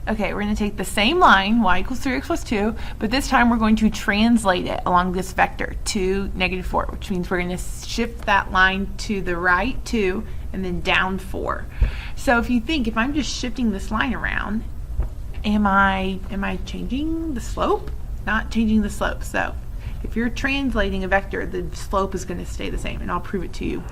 okay, we're going to take the same line, y equals 3x plus 2, but this time we're going to translate it along this vector, 2, negative 4, which means we're going to shift that line to the right 2 and then down 4. So if you think, if I'm just shifting this line around, am I changing the slope? Not changing the slope. So if you're translating a vector, the slope is going to stay the same, and I'll prove it to you.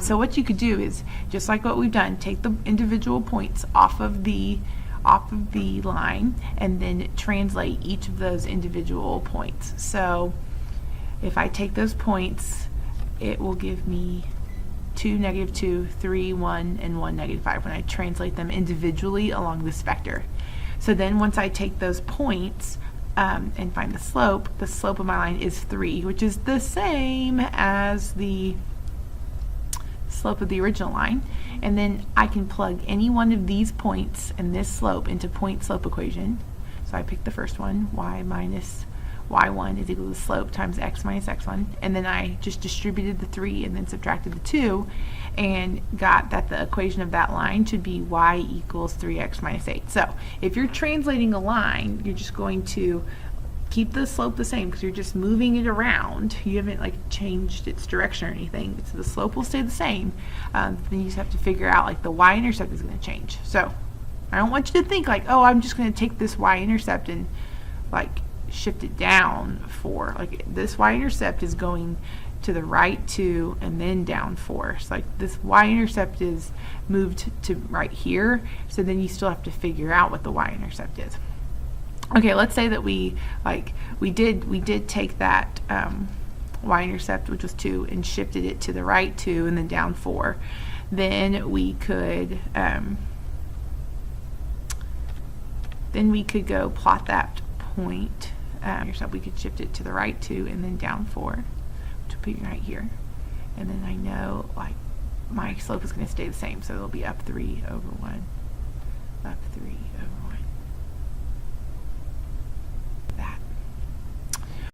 So what you could do is, just like what we've done, take the individual points off of the line and then translate each of those individual points. So if I take those points, it will give me 2, negative 2, 3, 1, and 1, negative 5 when I translate them individually along this vector. So then once I take those points and find the slope of my line is 3, which is the same as the slope of the original line. And then I can plug any one of these points and this slope into point slope equation. So I picked the first one, y minus y1 is equal to the slope times x minus x1, and then I just distributed the 3 and then subtracted the 2 and got that the equation of that line should be y equals 3x minus 8. So if you're translating a line, you're just going to keep the slope the same because you're just moving it around. You haven't like changed its direction or anything, so the slope will stay the same. Then you just have to figure out like the y-intercept is going to change. So I don't want you to think like, oh, I'm just going to take this y-intercept and like shift it down 4. Like this y-intercept is going to the right 2 and then down 4. So like this y-intercept is moved to right here, so then you still have to figure out what the y-intercept is. Okay, let's say that we did take that y-intercept, which was 2, and shifted it to the right 2 and then down 4. Then we could go plot that point. We could shift it to the right 2 and then down 4, which will put right here. And then I know like my slope is going to stay the same, so it'll be up 3 over 1, up 3 over 1.